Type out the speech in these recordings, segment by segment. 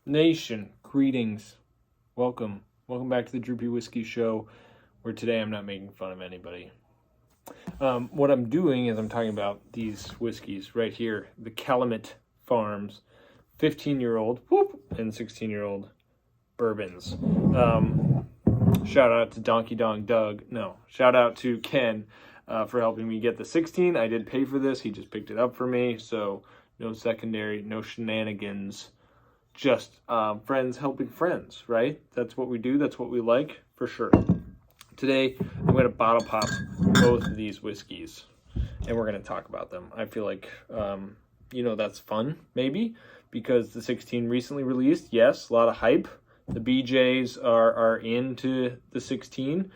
Nation, greetings. Welcome back to the Droopy Whiskey Show, where today I'm not making fun of anybody. What I'm doing is I'm talking about these whiskeys right here, the Calumet Farms 15-year-old and 16-year-old bourbons. Shout out to Donkey Dong Doug. No, shout out to Ken for helping me get the 16. I did pay for this. He just picked it up for me, so no secondary, no shenanigans. Just friends helping friends, right? That's what we do. That's what we like, for sure. Today, I'm going to bottle pop both of these whiskeys, and we're going to talk about them. I feel like, that's fun, maybe, because the 16 recently released. Yes, a lot of hype. The BJs are into the 16,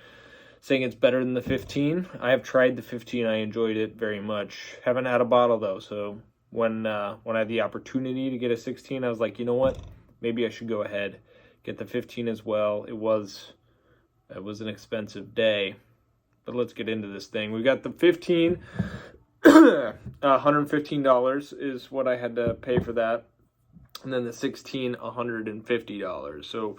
saying it's better than the 15. I have tried the 15. I enjoyed it very much. Haven't had a bottle, though, so when I had the opportunity to get a 16, I was like, you know what? Maybe I should go ahead, get the 15 as well. It was an expensive day, but let's get into this thing. We got the 15, $115 is what I had to pay for that, and then the 16, $150. So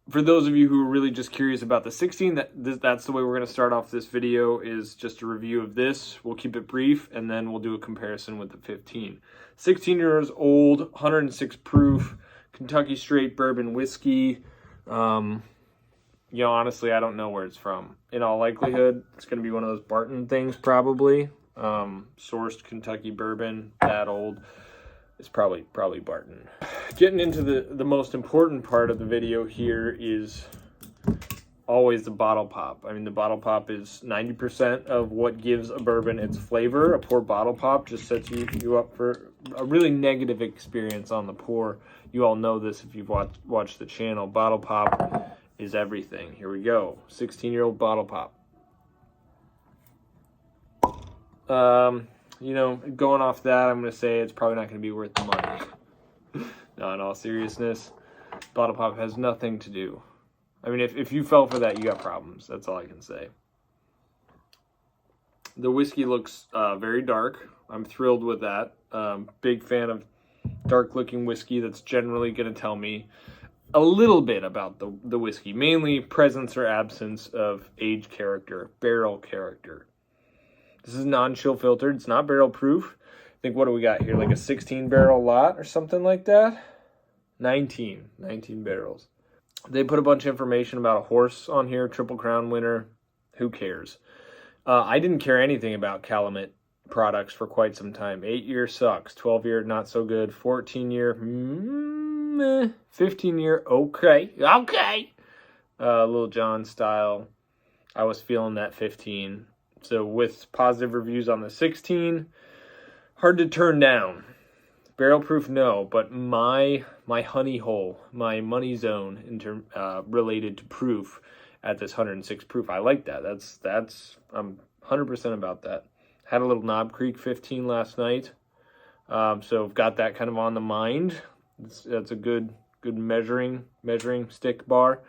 for those of you who are really just curious about the 16, that's the way we're going to start off this video, is just a review of this. We'll keep it brief, and then we'll do a comparison with the 15. 16 years old, 106 proof, Kentucky straight bourbon whiskey. Honestly, I don't know where it's from. In all likelihood, it's going to be one of those Barton things, probably. Sourced Kentucky bourbon, that old. It's probably Barton. Getting into the most important part of the video here is always the bottle pop. I mean, the bottle pop is 90% of what gives a bourbon its flavor. A poor bottle pop just sets you up for a really negative experience on the pour. You all know this if you've watched the channel. Bottle pop is everything. Here we go. 16-year-old bottle pop. Going off that, I'm going to say it's probably not going to be worth the money. No, in all seriousness, bottle pop has nothing to do. I mean, if you fell for that, you got problems. That's all I can say. The whiskey looks very dark. I'm thrilled with that. Big fan of dark-looking whiskey. That's generally going to tell me a little bit about the whiskey. Mainly presence or absence of age character, barrel character. This is non-chill filtered. It's not barrel proof. I think, what do we got here? Like a 16 barrel lot or something like that? 19 barrels. They put a bunch of information about a horse on here, Triple Crown winner. Who cares? I didn't care anything about Calumet products for quite some time. 8-year sucks. 12-year, not so good. 14-year, 15-year, okay. Little John style. I was feeling that 15. So with positive reviews on the 16, hard to turn down. Barrel proof, no, but my honey hole, my money zone related to proof at this 106 proof. I like that. I'm 100% about that. Had a little Knob Creek 15 last night, so I've got that kind of on the mind. That's a good measuring stick bar.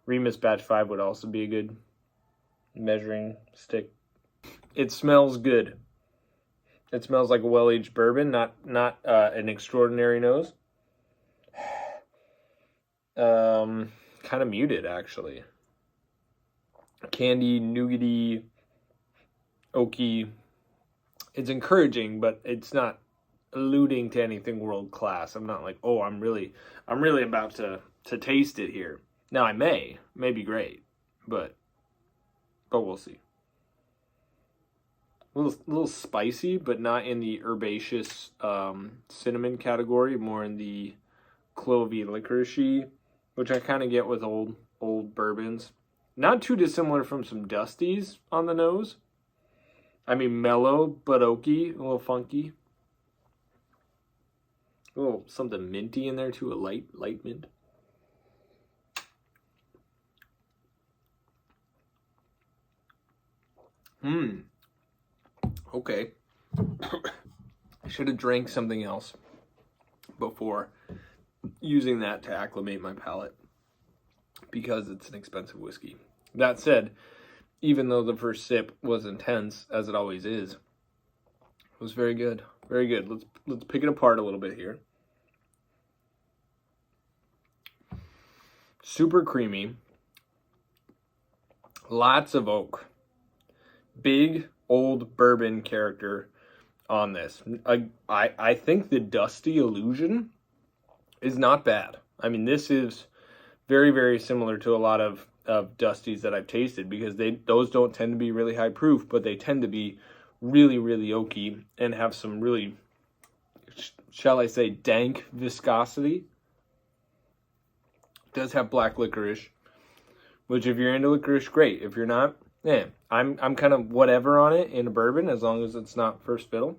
Remus Batch 5 would also be a good measuring stick. It smells good. It smells like a well-aged bourbon, not an extraordinary nose. Kind of muted, actually. Candy, nougaty, oaky. It's encouraging, but it's not alluding to anything world class. I'm not like, oh, I'm really about to taste it here. Now I may be great, but we'll see. A little spicy, but not in the herbaceous cinnamon category, more in the clovey licoricey, which I kind of get with old bourbons. Not too dissimilar from some Dusties on the nose. I mean, mellow but oaky, a little funky. A little something minty in there too, a light mint. Okay. I should have drank something else before using that to acclimate my palate, because it's an expensive whiskey. That said, even though the first sip was intense, as it always is, it was very good. Very good. Let's pick it apart a little bit here. Super creamy. Lots of oak. Big old bourbon character on this. I think the Dusty Illusion is not bad. I mean, this is very, very similar to a lot of Dusties that I've tasted, because those don't tend to be really high proof, but they tend to be really, really oaky and have some really, shall I say, dank viscosity. It does have black licorice, which if you're into licorice, great. If you're not, I'm kind of whatever on it in a bourbon, as long as it's not first fiddle.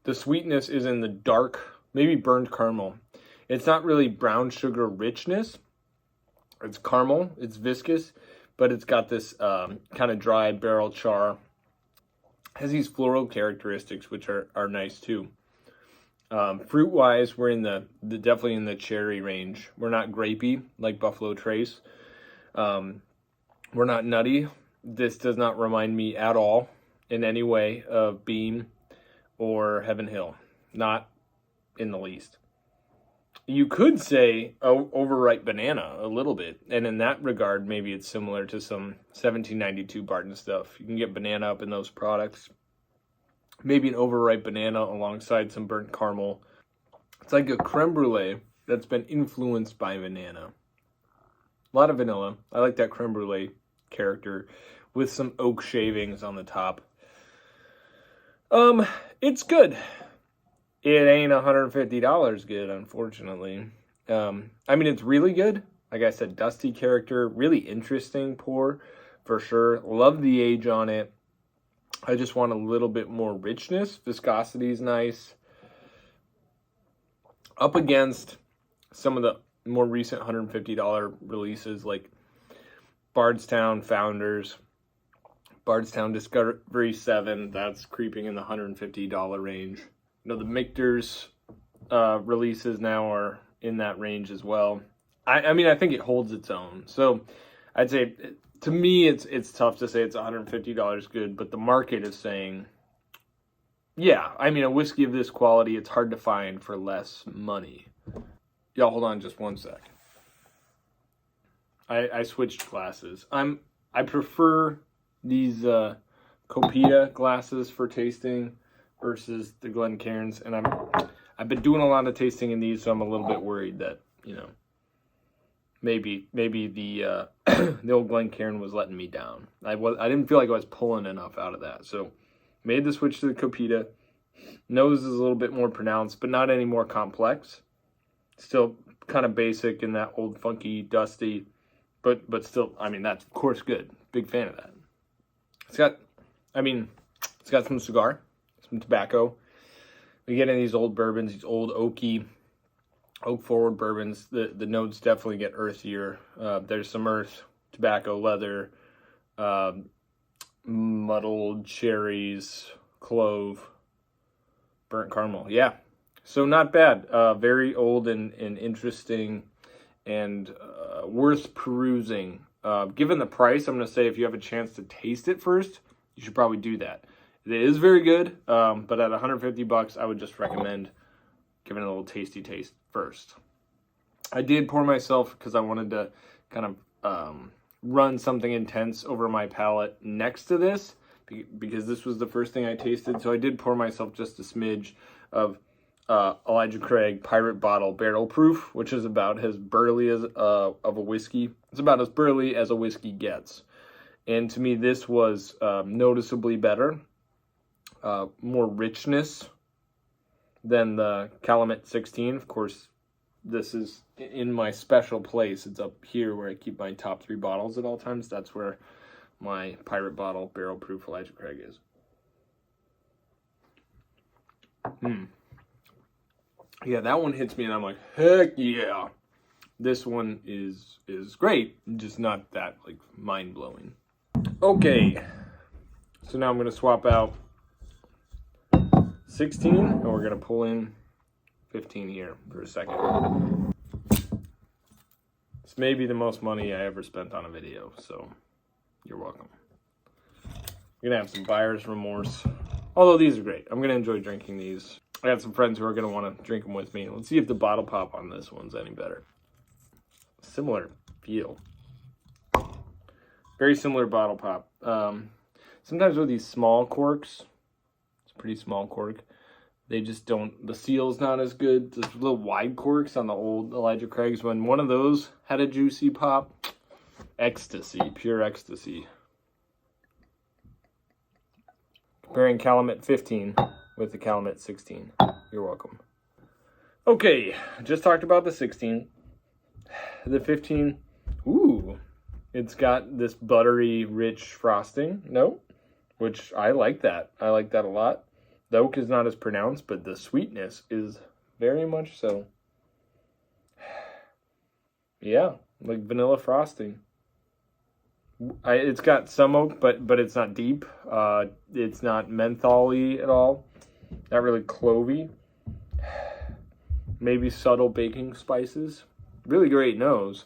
The sweetness is in the dark, maybe burnt caramel. It's not really brown sugar richness. It's caramel, it's viscous, but it's got this kind of dry barrel char. Has these floral characteristics, which are nice too. Fruit-wise, we're in the definitely in the cherry range. We're not grapey like Buffalo Trace. We're not nutty. This does not remind me at all in any way of Beam or Heaven Hill. Not in the least. You could say overripe banana a little bit, and in that regard, maybe it's similar to some 1792 Barton stuff. You can get banana up in those products. Maybe an overripe banana alongside some burnt caramel. It's like a creme brulee that's been influenced by banana. A lot of vanilla. I like that creme brulee character with some oak shavings on the top. It's good. It ain't $150 good, unfortunately. I mean, it's really good. Like I said, dusty character, really interesting pour, for sure. Love the age on it. I just want a little bit more richness. Viscosity is nice. Up against some of the more recent $150 releases, like Bardstown Founders, Bardstown Discovery 7, that's creeping in the $150 range. You know, the Michter's releases now are in that range as well. I mean, I think it holds its own. So I'd say, to me, it's tough to say it's $150 good, but the market is saying, yeah, I mean, a whiskey of this quality, it's hard to find for less money. Y'all, hold on just one sec. I switched glasses. I prefer these Copita glasses for tasting versus the Glencairns, and I've been doing a lot of tasting in these, so I'm a little bit worried that, you know, maybe the the old Glencairn was letting me down. I didn't feel like I was pulling enough out of that, so made the switch to the Copita. Nose is a little bit more pronounced, but not any more complex. Still kind of basic in that old funky dusty, but still, I mean, that's of course good. Big fan of that. It's got some cigar, some tobacco. We get in these old bourbons, these old oaky, oak forward bourbons. The notes definitely get earthier. There's some earth, tobacco, leather, muddled cherries, clove, burnt caramel. Yeah, so not bad. Very old and interesting, and worth perusing. Given the price, I'm going to say if you have a chance to taste it first, you should probably do that. It is very good, but at $150, I would just recommend giving it a little tasty taste first. I did pour myself, because I wanted to kind of run something intense over my palate next to this, because this was the first thing I tasted. So I did pour myself just a smidge of Elijah Craig Pirate Bottle Barrel Proof, which is about as burly as of a whiskey. It's about as burly as a whiskey gets. And to me, this was noticeably better. More richness than the Calumet 16. Of course, this is in my special place. It's up here where I keep my top 3 bottles at all times. That's where my Pirate Bottle Barrel Proof Elijah Craig is. Yeah, that one hits me and I'm like, heck yeah. This one is great, just not that like mind-blowing. Okay, so now I'm going to swap out 16, and we're going to pull in 15 here for a second. This may be the most money I ever spent on a video, so you're welcome. I'm going to have some buyer's remorse, although these are great. I'm going to enjoy drinking these. I got some friends who are going to want to drink them with me. Let's see if the bottle pop on this one's any better. similar feel. Very similar bottle pop. Sometimes with these small corks, it's a pretty small cork, they just don't, the seal's not as good. Those little wide corks on the old Elijah Craig's, when one of those had a juicy pop, ecstasy, pure ecstasy. Comparing Calumet 15 with the Calumet 16. You're welcome. Okay, just talked about the 16. The 15, ooh, it's got this buttery, rich frosting. No, which I like that. I like that a lot. The oak is not as pronounced, but the sweetness is very much so. Yeah, like vanilla frosting. It's got some oak, but it's not deep. It's not menthol-y at all. Not really clovey. Maybe subtle baking spices. Really great nose.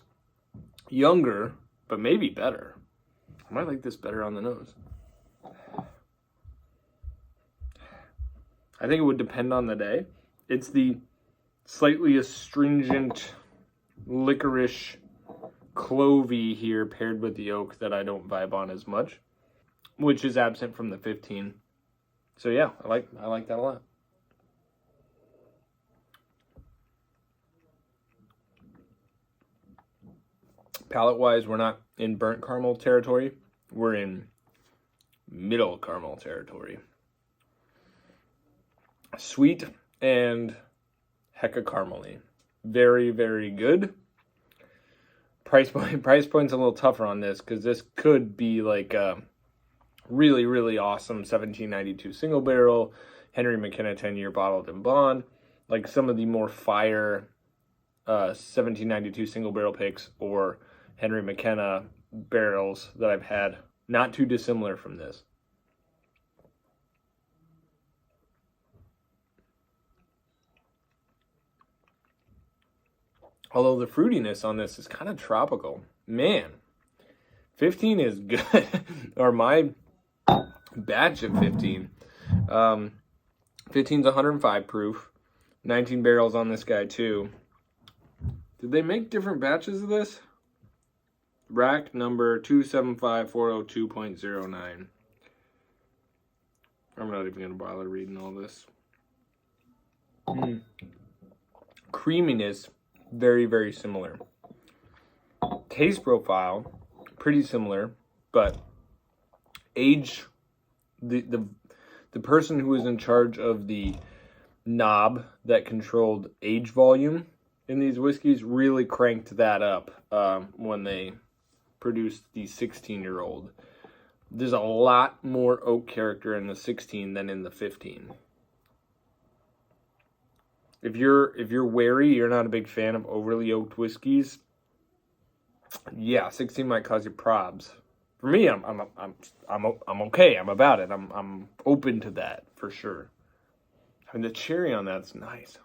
Younger, but maybe better. I might like this better on the nose. I think it would depend on the day. It's the slightly astringent, licorice, clovey here paired with the oak that I don't vibe on as much, which is absent from the 15. So yeah, I like that a lot. Palate-wise, we're not in burnt caramel territory. We're in middle caramel territory. Sweet and hecka caramely. Very, very good. Price point's a little tougher on this because this could be like a really, really awesome 1792 single barrel, Henry McKenna 10-year bottled in bond. Like some of the more fire 1792 single barrel picks or Henry McKenna barrels that I've had, not too dissimilar from this. Although the fruitiness on this is kind of tropical. Man, 15 is good. Or my batch of 15. 15's 105 proof. 19 barrels on this guy too. Did they make different batches of this? Rack number 275402.09. I'm not even going to bother reading all this. Creaminess, very, very similar. Taste profile, pretty similar, but age, the person who was in charge of the knob that controlled age volume in these whiskeys really cranked that up when they produced the 16-year-old. There's a lot more oak character in the 16 than in the 15. If you're wary, you're not a big fan of overly oaked whiskeys, yeah, 16 might cause you probs. For me, I'm okay. I'm about it. I'm open to that for sure. I mean, the cherry on that's nice.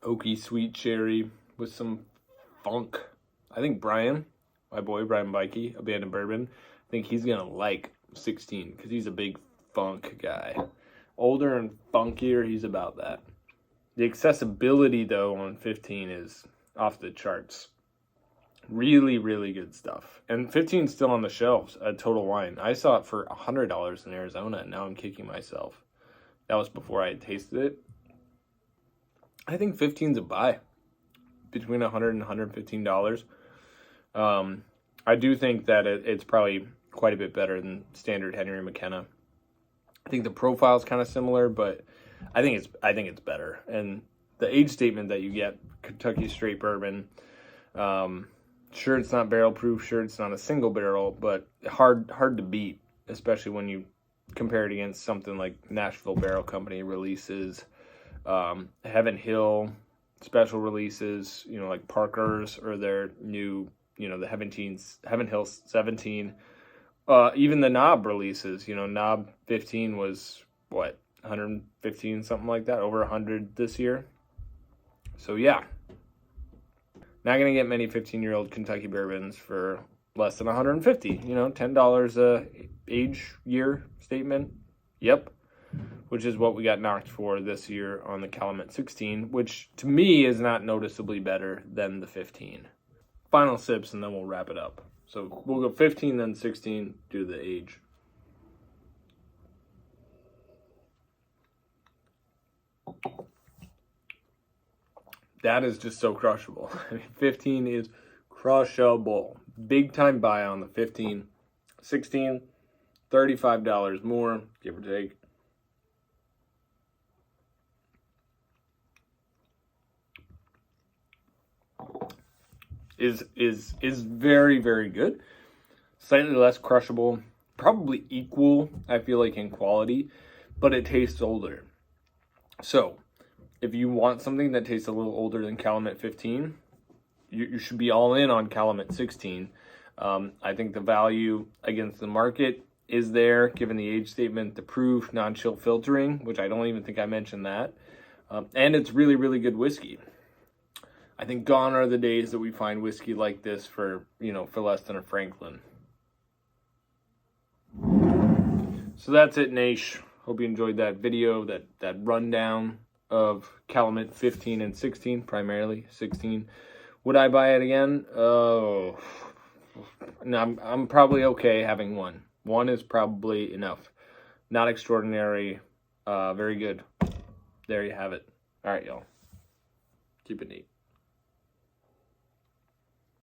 Oaky sweet cherry with some funk. I think Brian, my boy Brian Bikey, Abandoned Bourbon, I think he's gonna like 16 because he's a big funk guy. Older and funkier, he's about that. The accessibility, though, on 15 is off the charts. Really, really good stuff. And 15 is still on the shelves at Total Wine. I saw it for $100 in Arizona, and now I'm kicking myself. That was before I had tasted it. I think 15's a buy. Between $100 and $115. I do think that it's probably quite a bit better than standard Henry McKenna. I think the profile's kind of similar, but I think it's better. And the age statement that you get, Kentucky straight bourbon, sure it's not barrel proof, sure it's not a single barrel, but hard to beat, especially when you compare it against something like Nashville Barrel Company releases, Heaven Hill special releases, like Parker's or their new, the Heaven Hill 17. Even the Knob releases, Knob 15 was, 115, something like that, over 100 this year. So, yeah. Not going to get many 15-year-old Kentucky bourbons for less than 150. $10 a age year statement. Yep. which is what we got knocked for this year on the Calumet 16, which to me is not noticeably better than the 15. Final sips, and then we'll wrap it up. So we'll go 15, then 16, due to the age. That is just so crushable. I mean, 15 is crushable. Big time buy on the 15. 16, $35 more, give or take. Is very, very good. Slightly less crushable. Probably equal, I feel like, in quality, but it tastes older. So, if you want something that tastes a little older than Calumet 15, you should be all in on Calumet 16. I think the value against the market is there, given the age statement, the proof, non-chill filtering, which I don't even think I mentioned that. And it's really, really good whiskey. I think gone are the days that we find whiskey like this for less than a Franklin. So that's it, Nash. Hope you enjoyed that video, that rundown of Calumet 15 and 16, primarily 16. Would I buy it again? Oh, no, I'm probably okay having one. One is probably enough. Not extraordinary, very good. There you have it. All right, y'all. Keep it neat.